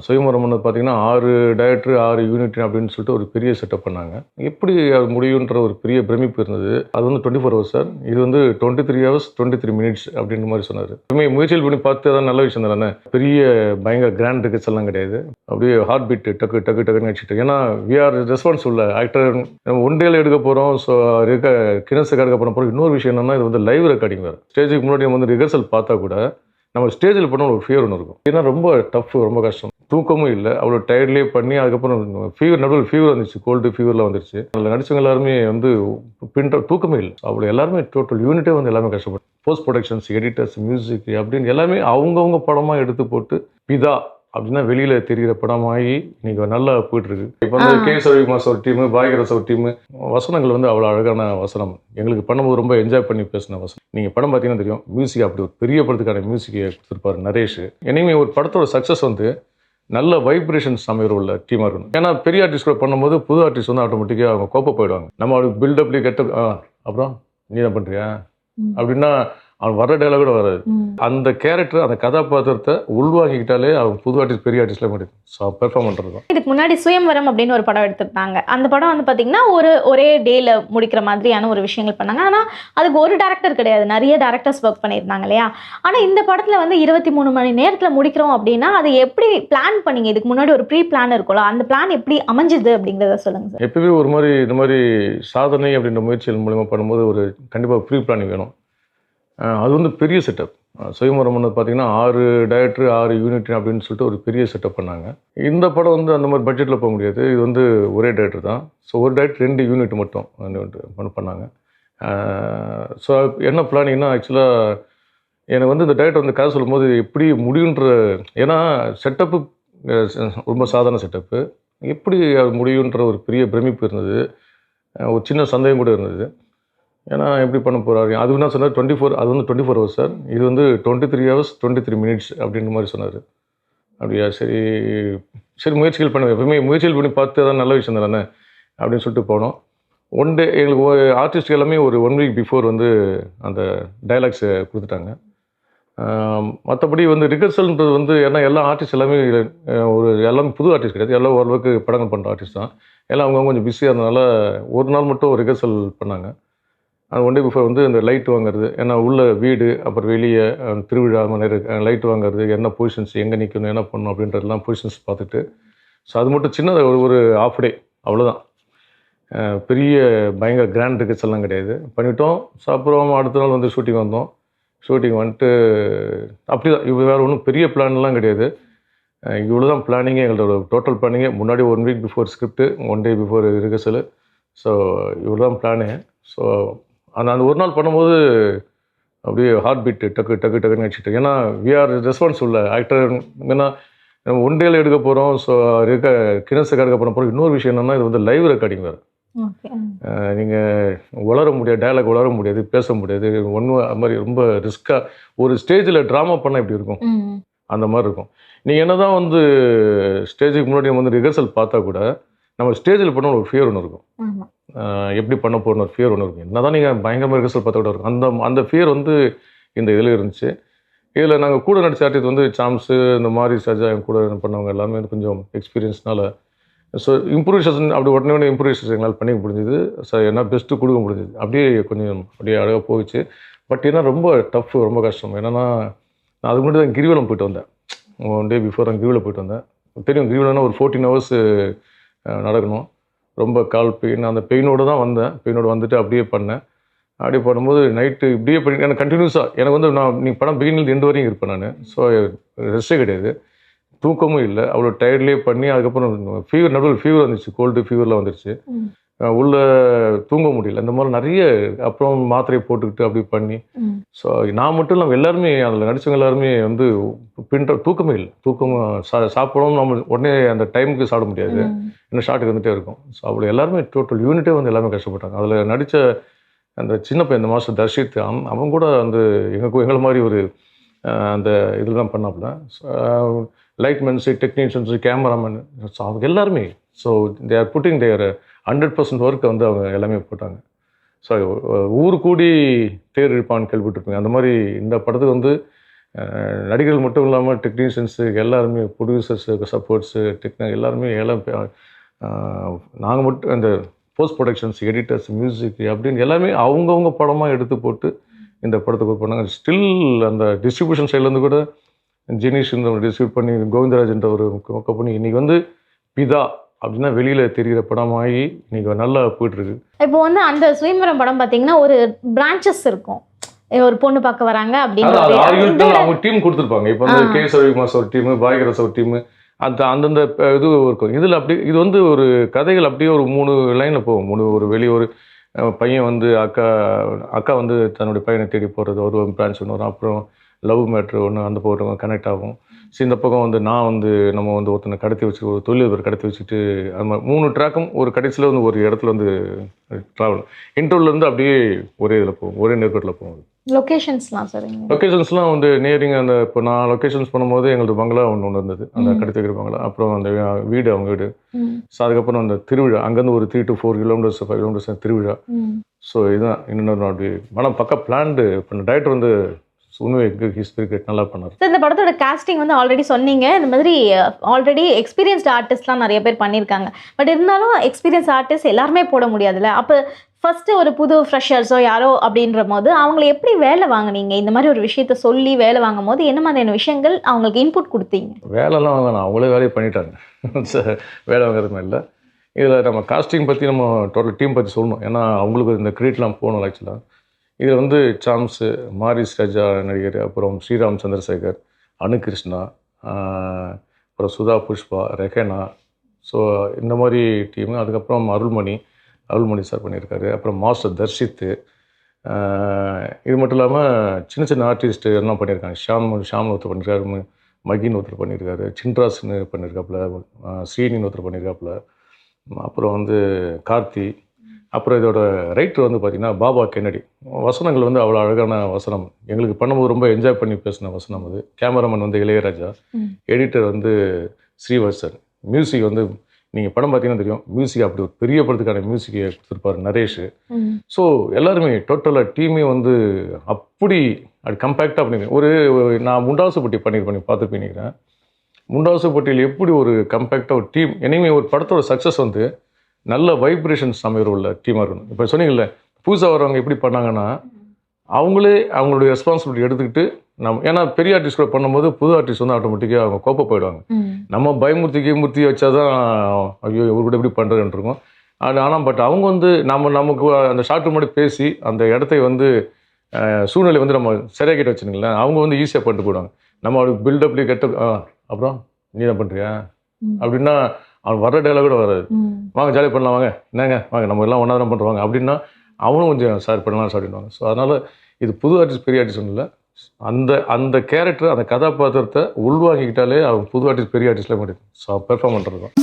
சுயமரம் வந்து பார்த்தீங்கன்னா 6 director 6 unit அப்படின்னு சொல்லிட்டு ஒரு பெரிய செட்டப் பண்ணாங்க. எப்படி அது முடியுன்ற ஒரு பெரிய பிரமிப்பு இருந்தது. அது வந்து 24 ஹவர்ஸ் சார். இது வந்து 23 ஹவர்ஸ் 23 மினிட்ஸ் அப்படின்ற மாதிரி சொன்னார். எப்பவுமே முயற்சிகள் பண்ணி பார்த்து அதான் நல்ல விஷயம் தானே. பெரிய பயங்கர கிராண்ட் ரிகர்ஸ் எல்லாம் கிடையாது. அப்படியே ஹார்ட் பீட் டக்கு டக்கு டக்குன்னு அடிச்சுட்டு. ஏன்னா வி ஆர் ரெஸ்பான்சிபிள் ஆக்டர். நம்ம ஒன் டேல எடுக்க போகிறோம். ஸோ கினஸுக்கு எடுக்க போகிறோம். இன்னொரு விஷயம் என்னன்னா இது வந்து லைவ் ரெக்கார்டிங் வேறு. ஸ்டேஜுக்கு முன்னாடி நம்ம வந்து ரிஹர்சல் பார்த்தா கூட நம்ம ஸ்டேஜில் பண்ண ஒரு ஃபியர் ஒன்று இருக்கும். ஏன்னா ரொம்ப டஃப், ரொம்ப கஷ்டம். தூக்கமும் இல்லை, அவ்வளோ டயர்ட்லேயே பண்ணி அதுக்கப்புறம் ஃபீவர், நடுவில் ஃபீவர் வந்துச்சு, கோல்டு ஃபீவரில் வந்துருச்சு. அதில் நடிச்சவங்க எல்லாருமே வந்து தூக்கமே இல்லை. அவ்வளோ எல்லாருமே டோட்டல் யூனிட்டே வந்து எல்லாமே கஷ்டப்பட்டு போஸ்ட் ப்ரொடக்ஷன்ஸ், எடிட்டர்ஸ், மியூசிக் அப்படின்னு எல்லாமே அவங்கவுங்க படமாக எடுத்து போட்டு பிதா அப்படின்னா வெளியில தெரிகிற படமாகி இன்னைக்கு நல்லா போயிட்டு இருக்கு. இப்போ வந்து கே சரவிமாஸ் ஒரு டீமு, பாய்கரஸ் ஒரு டீமு. வசனங்கள் வந்து அவ்வளோ அழகான வசனம். எங்களுக்கு பண்ணும்போது ரொம்ப என்ஜாய் பண்ணி பேசின வசனம். நீங்கள் படம் பார்த்தீங்கன்னா தெரியும், மியூசிக் அப்படி ஒரு பெரிய படத்துக்கான மியூசிக்கை கொடுத்துருப்பாரு நரேஷ். இனிமேல் ஒரு படத்தோட சக்ஸஸ் வந்து நல்ல வைப்ரேஷன்ஸ் அமைகிற உள்ள டீமாக இருக்கணும். ஏன்னா பெரிய ஆர்டிஸ்ட் கூட பண்ணும்போது புது ஆர்டிஸ்ட் வந்து ஆட்டோமேட்டிக்காக அவங்க கோப்ப போயிடுவாங்க. நம்ம அப்படி பில்டப்லேயே அப்புறம் நீ என்ன பண்ணுறியா அப்படின்னா அவன் வர டைலாக் கூட வராது. அந்த கேரக்டர், அந்த கதாபாத்திரத்தை உள்வாங்கிக்கிட்டாலே அவன் புது ஆர்டிஸ்ட் பெரிய ஆர்டிஸ்ட்ல முடியும் பெர்ஃபார்ம் பண்ணுறது. இதுக்கு முன்னாடி சுயம்வரம் அப்படின்னு ஒரு படம் எடுத்திருந்தாங்க. அந்த படம் வந்து பார்த்தீங்கன்னா ஒரே டேல முடிக்கிற மாதிரியான ஒரு விஷயங்கள் பண்ணாங்க. ஆனால் அதுக்கு ஒரு டேரக்டர் கிடையாது, நிறைய டேரக்டர்ஸ் ஒர்க் பண்ணியிருந்தாங்க இல்லையா. ஆனால் இந்த படத்தில் வந்து 23 மணி நேரத்தில் முடிக்கிறோம் அப்படின்னா அது எப்படி பிளான் பண்ணீங்க? இதுக்கு முன்னாடி ஒரு ப்ரீ பிளான் இருக்கும்ல, அந்த பிளான் எப்படி அமைஞ்சுது அப்படிங்கிறத சொல்லுங்க சார். எப்பவுமே ஒரு மாதிரி இந்த மாதிரி சாதனை அப்படின்ற முயற்சிகள் மூலமா பண்ணும்போது ஒரு கண்டிப்பாக ப்ரீ பிளானிங் வேணும். அது வந்து பெரிய செட்டப். சுயமரம் வந்து பார்த்தீங்கன்னா 6 டைரக்டர் 6 யூனிட் அப்படின்னு சொல்லிட்டு ஒரு பெரிய செட்டப் பண்ணாங்க. இந்த படம் வந்து அந்த மாதிரி பட்ஜெட்டில் போக முடியாது. இது வந்து ஒரே டைரக்டர் தான். ஸோ ஒரு டைரக்டர் 2 யூனிட் மட்டும் பண்ணாங்க. ஸோ என்ன பிளானிங்னா ஆக்சுவலாக எனக்கு வந்து இந்த டைரக்டர் வந்து கதை சொல்லும்போது எப்படி முடியுன்ற, ஏன்னா செட்டப்பு ரொம்ப சாதாரண செட்டப்பு, எப்படி அது முடியுன்ற ஒரு பெரிய பிரமிப்பு இருந்தது. ஒரு சின்ன சந்தேகம் கூட இருந்தது. ஏன்னா எப்படி பண்ண போகிறாரு அது என்ன சொன்னார், 24 அது வந்து 24 ஹவர்ஸ் சார். இது வந்து 23 ஹவர்ஸ் 23 மினிட்ஸ் அப்படின்ற மாதிரி சொன்னார். அப்படியா, சரி சரி முயற்சிகள் பண்ண, எப்பவுமே முயற்சிகள் பண்ணி பார்த்து அதான் நல்ல விஷயம் தானே அப்படின்னு சொல்லிட்டு போனோம். ஒன் டே எங்களுக்கு ஆர்டிஸ்ட் எல்லாமே ஒரு 1 வீக் பிஃபோர் வந்து அந்த டைலாக்ஸை கொடுத்துட்டாங்க. மற்றபடி வந்து ரிஹர்சல்ன்றது வந்து ஏன்னா எல்லா ஆர்டிஸ்ட் எல்லாமே எல்லாமே புது ஆர்டிஸ்ட் கிடையாது, எல்லாம் ஓரளவுக்கு படங்கள் பண்ணுற ஆர்டிஸ்ட் தான். எல்லாம் அவங்க கொஞ்சம் பிஸியாக இருந்தனால ஒரு நாள் மட்டும் ரிஹர்சல் பண்ணாங்க. அது 1 டே பிஃபோர் வந்து இந்த லைட் வாங்குறது, ஏன்னா உள்ள வீடு அப்புறம் வெளியே திருவிழா மாதிரி லைட் வாங்குறது, என்ன பொசிஷன்ஸ் எங்கே நிற்கணும் என்ன பண்ணணும் அப்படின்றதெல்லாம் பொசிஷன்ஸ் பார்த்துட்டு, ஸோ அது மட்டும் சின்னதாக ஒரு ½ டே அவ்வளோதான். பெரிய பயங்கர கிராண்ட் ரிகர்ஸ் எல்லாம் கிடையாது. பண்ணிட்டோம். ஸோ அப்புறம் அடுத்த நாள் வந்து ஷூட்டிங் வந்தோம். ஷூட்டிங் வந்துட்டு அப்படி தான், இது வேறு ஒன்றும் பெரிய பிளான்லாம் கிடையாது. இவ்வளோ தான் பிளானிங்கே, எங்களோட டோட்டல் பிளானிங்கே. முன்னாடி 1 week before script, 1 day before rehearsal. So இவ்வளோ தான் பிளானு. ஸோ அந்த ஒரு நாள் பண்ணும்போது அப்படியே ஹார்ட் பீட் டக்கு டக்கு டக்குன்னு அடிச்சுட்டு. ஏன்னா வி ஆர் ரெஸ்பான்சிபிள் ஆக்டர். ஏன்னா நம்ம ஒன் டேல எடுக்க போகிறோம். ஸோ கினஸுக்கு எடுக்க போகிறோம். இன்னொரு விஷயம் என்னென்னா இது வந்து லைவ் ரெக்கார்டிங் வேறு. நீங்கள் வளர முடியாது, டைலாக் வளர முடியாது, பேச முடியாது. ஒன்றும் அது மாதிரி ரொம்ப ரிஸ்க்காக. ஒரு ஸ்டேஜில் ட்ராமா பண்ணால் எப்படி இருக்கும் அந்த மாதிரி இருக்கும். நீங்கள் என்ன தான் வந்து ஸ்டேஜுக்கு முன்னாடி நம்ம வந்து ரிஹர்சல் பார்த்தா கூட நம்ம ஸ்டேஜில் பண்ண ஒரு ஃபியர் ஒன்று இருக்கும். எப்படி பண்ண போகிறோன்னு ஒரு ஃபியர் ஒன்று இருக்கும். என்ன தான் நீங்கள் பயங்கரமாக ரிஹர்சல் பார்த்தா கூட இருக்கும். அந்த ஃபியர் வந்து இந்த இதில் இருந்துச்சு. இதில் நாங்கள் கூட நடிச்ச ஆர்டிஸ்ட் வந்து சாம்ஸு, இந்த மாதிரி சஜா என் கூட பண்ணவங்க எல்லாமே கொஞ்சம் எக்ஸ்பீரியன்ஸ்னால ஸோ இம்ப்ரூவைசேஷன் அப்படி உடனே இம்ப்ரூவைசேஷன் எங்களால் பண்ணிக்க முடிஞ்சுது. ஸோ என்ன பெஸ்ட்டு கொடுக்க முடிஞ்சுது. அப்படியே கொஞ்சம் அப்படியே அழகாக போயிடுச்சு. பட் ஏன்னா ரொம்ப டஃப், ரொம்ப கஷ்டம். என்னென்னா நான் அதுக்கு முன்னாடி தான் கிரிவலம் போயிட்டு வந்தேன். 1 டே பிஃபோர் தான் கிரிவலம் போயிட்டு வந்தேன். தெரியும் கிரிவலம்னா ஒரு 14 ஹவர்ஸ் நடக்கணும். ரொம்ப கால் பெயின், அந்த பெயினோடு தான் வந்தேன். பெயினோடு வந்துட்டு அப்படியே பண்ணேன். அப்படியே பண்ணும்போது நைட்டு இப்படியே பண்ணி எனக்கு கண்டினியூஸாக எனக்கு வந்து நீங்கள் படம் பிகினிங் எண்டு வரையும் இருப்பேன் நான். ஸோ ரெஸ்ட்டே கிடையாது, தூக்கமும் இல்லை, அவ்வளோ டயர்ட்லேயே பண்ணி அதுக்கப்புறம் நடுவில் ஃபீவர் வந்துச்சு, கோல்டு ஃபீவரில் வந்துருச்சு. உள்ள தூங்க முடியல. இந்த மாதிரி நிறைய அப்புறம் மாத்திரையை போட்டுக்கிட்டு அப்படி பண்ணி. ஸோ நான் மட்டும் இல்லாமல் எல்லாருமே அதில் நடித்தவங்க எல்லாருமே வந்து தூக்கமே இல்லை. சாப்பிடவும் நம்ம உடனே அந்த டைமுக்கு சாப்பிட முடியாது, இன்னும் ஷார்ட்டுக்கு வந்துகிட்டே இருக்கும். ஸோ அவ்வளோ எல்லாருமே டோட்டல் யூனிட்டே வந்து எல்லாமே கஷ்டப்பட்டாங்க. அதில் நடித்த அந்த சின்ன பையன், இந்த மாஸ்டர் தர்ஷித், அவன் கூட வந்து எங்களை மாதிரி ஒரு அந்த இதெல்லாம் பண்ணாப்புல. லைட்மென்ஸு, டெக்னீஷியன்ஸு, கேமராமேன், ஸோ அவங்க எல்லாருமே ஸோ தே ஆர் புட்டிங் தேர் 100% ஒர்க்கை வந்து அவங்க எல்லாமே போட்டாங்க. ஸோ ஊர் கூடி தேர் இழுப்பான்னு கேள்விப்பட்டிருப்பீங்க. அந்த மாதிரி இந்த படத்துக்கு வந்து நடிகர்கள் மட்டும் இல்லாமல் டெக்னீஷியன்ஸு எல்லாருமே, ப்ரொடியூசர்ஸு, சப்போர்ட்ஸு, எல்லாருமே எல்லாம் நாங்கள் மட்டும் அந்த போஸ்ட் ப்ரொடக்ஷன்ஸ், எடிட்டர்ஸ், மியூசிக் அப்படின்னு எல்லாமே அவங்கவுங்க படமாக எடுத்து போட்டு இந்த படத்துக்கு பண்ணாங்க. ஸ்டில் அந்த டிஸ்ட்ரிபியூஷன் சைட்லேருந்து கூட ஜெனீஷ் டிஸ்ட்ரிபியூட் பண்ணி கோவிந்தராஜ்ன்ற ஒரு ஒர்க் பண்ணி இன்றைக்கி வந்து பிதா அப்படின்னா வெளியில் தெரிகிற படமாகி இன்றைக்கி நல்லா போயிட்டுருக்கு. இப்போ வந்து அந்த சுயம்பரம் படம் பார்த்தீங்கன்னா ஒரு பிரான்ச்சஸ் இருக்கும். ஒரு பொண்ணு பார்க்க வராங்க அப்படின்னு அவங்க டீம் கொடுத்துருப்பாங்க. இப்போ வந்து கே ரவிக்குமார் ஒரு டீமு, பாய்கரஸ் ஒரு டீமு, அந்தந்த இது இருக்கும். இதில் அப்படி இது வந்து ஒரு கதைகள் அப்படியே ஒரு 3 லைனில் போகும். ஒரு வெளியே ஒரு பையன் வந்து அக்கா வந்து தன்னுடைய பையனை தேடி போகிறது ஒரு பிரான்ச் ஒன்று வரும். அப்புறம் லவ் மேட்ரு ஒன்று அந்த போகிறவங்க கனெக்ட் ஆகும். சரி, இந்த பக்கம் வந்து நான் வந்து நம்ம வந்து ஒருத்தனை கடத்தி வச்சு ஒரு தொழிலதிபர் கடத்தி வச்சுட்டு அது மாதிரி 3 ட்ராக்கும் ஒரு கடைசியில் வந்து ஒரு இடத்துல வந்து ட்ராவல் இன்டர்வியூலேருந்து அப்படியே ஒரே இதில் போகும், ஒரே நேர்கோட்டில் போகும். லொக்கேஷன்ஸ்லாம் சரிங்க. லொக்கேஷன்ஸ்லாம் வந்து நேரிங்க அந்த இப்போ நான் லொக்கேஷன்ஸ் பண்ணும்போது எங்களது பங்களா ஒன்று இருந்தது, அந்த கடத்தி வைக்கிற பங்களா. அப்புறம் அந்த வீடு அவங்க வீடு. ஸோ அதுக்கப்புறம் அந்த திருவிழா அங்கேருந்து ஒரு 3 to 4 கிலோமீட்டர்ஸ் 5 கிலோமீட்டர்ஸ் திருவிழா. ஸோ இதுதான் இன்னொரு அப்படி ஆனால் பக்கம் பிளான்டு இப்போ டைரக்டர் வந்து உண்மையை ஹிஸ்டரி நல்லா பண்ணார். சார், இந்த படத்தோட காஸ்டிங் வந்து ஆல்ரெடி சொன்னீங்க, இந்த மாதிரி ஆல்ரெடி எக்ஸ்பீரியன்ஸ்டு ஆர்டிஸ்ட்லாம் நிறைய பேர் பண்ணியிருக்காங்க. பட் இருந்தாலும் எக்ஸ்பீரியன்ஸ் ஆர்டிஸ்ட் எல்லாருமே போட முடியாதுல்ல. அப்போ ஃபஸ்ட்டு ஒரு புது ஃப்ரெஷர்ஸோ யாரோ அப்படின்ற போது அவங்கள எப்படி வேலை வாங்கினீங்க? இந்த மாதிரி ஒரு விஷயத்த சொல்லி வேலை வாங்கும் போது என்ன மாதிரியான விஷயங்கள் அவங்களுக்கு இன்புட் கொடுத்தீங்க? வேலைலாம் வாங்கினா அவங்களே வேலையை பண்ணிட்டாங்க. வேலை வாங்குறது இல்லை. இதில் நம்ம காஸ்டிங் பற்றி நம்ம டோட்டல் டீம் பற்றி சொல்லணும். ஏன்னா அவங்களுக்கு இந்த கிரெடிட்லாம் போகணும் ஆக்சுவலாக. இதில் வந்து சாம்ஸு, மாரிஸ் ராஜா நடிகர், அப்புறம் ஸ்ரீராம் சந்திரசேகர், அனுகிருஷ்ணா, அப்புறம் சுதா புஷ்பா, ரெஹனா, ஸோ இந்த மாதிரி டீமு. அதுக்கப்புறம் அருள்மணி சார் பண்ணியிருக்காரு. அப்புறம் மாஸ்டர் தர்ஷித்து. இது மட்டும் இல்லாமல் சின்ன சின்ன ஆர்டிஸ்ட்டு எல்லாம் பண்ணியிருக்காங்க. ஷாம் ஒருத்தர் பண்ணியிருக்காரு, மகின் ஒருத்தர் பண்ணியிருக்காரு, சின்ராஸ்ன்னு பண்ணியிருக்காப்புல, ஸ்ரீனின்னு ஒருத்தர் பண்ணியிருக்காப்புல, அப்புறம் வந்து கார்த்தி. அப்புறம் இதோட ரைட்டர் வந்து பார்த்திங்கன்னா பாபா கென்னடி. வசனங்கள் வந்து அவ்வளோ அழகான வசனம், எங்களுக்கு பண்ணும்போது ரொம்ப என்ஜாய் பண்ணி பேசின வசனம் அது. கேமராமேன் வந்து இளையராஜா, எடிட்டர் வந்து ஸ்ரீவர்சன். மியூசிக் வந்து நீங்கள் படம் பார்த்தீங்கன்னா தெரியும், மியூசிக் அப்படி ஒரு பெரிய படத்துக்கான மியூசிக்கை கொடுத்துருப்பாரு நரேஷ். ஸோ எல்லாருமே டோட்டலாக டீமே வந்து அப்படி கம்பேக்டாக பண்ணியிருக்கேன். நான் முண்டாசுப்பட்டி பண்ணியிருப்பேன், பார்த்துருப்பீங்க. முண்டாசுப்பட்டியில் எப்படி ஒரு கம்பேக்டாக ஒரு டீம், என்னையுமே ஒரு படத்தோட சக்ஸஸ் வந்து நல்ல வைப்ரேஷன்ஸ் அமைகிற உள்ள டீமாக இருக்கணும். இப்போ சொன்னீங்கல்ல, புதுசாக வரவங்க எப்படி பண்ணாங்கன்னா அவங்களே அவங்களுடைய ரெஸ்பான்சிபிலிட்டி எடுத்துக்கிட்டு ஏன்னா பெரிய ஆர்டிஸ்ட் கூட பண்ணும்போது புது ஆர்டிஸ்ட் வந்து ஆட்டோமேட்டிக்காக அவங்க கோப்ப போயிடுவாங்க. நம்ம பயமூர்த்தி வச்சா தான் ஐயோ இவர் கூட எப்படி பண்ணுறதுன்னு இருக்கும். ஆனால் பட் அவங்க வந்து நமக்கு அந்த ஷார்ட் முன்னாடி பேசி அந்த இடத்தை வந்து சூழ்நிலை வந்து நம்ம சரியாக கிட்ட வச்சுருங்களேன், அவங்க வந்து ஈஸியாக பண்ணிட்டு போயிடுவாங்க. நம்ம அவருக்கு பில்டப்லேயே அப்புறம் நீ என்ன பண்ணுறியா அப்படின்னா அவன் வர்ற டைலாக் கூட வராது. வாங்க ஜாலியாக பண்ணலாம், வாங்க என்னங்க வாங்க நம்ம எல்லாம் ஒன்றா தான் பண்ணுறாங்க அப்படின்னா அவனும் கொஞ்சம் சார் பண்ணலாம் சாப்பிடுவாங்க. ஸோ அதனால் இது புது ஆர்டிஸ்ட் பெரிய ஆர்டிஸ்ட் இல்லை, அந்த கேரக்டர் அந்த கதாபாத்திரத்தை உள்வாங்கிக்கிட்டாலே அவங்க புது ஆர்டிஸ்ட் பெரிய ஆர்டிஸ்ட்லாம் முடியும் பெர்ஃபார்ம் பண்ணுறது தான்.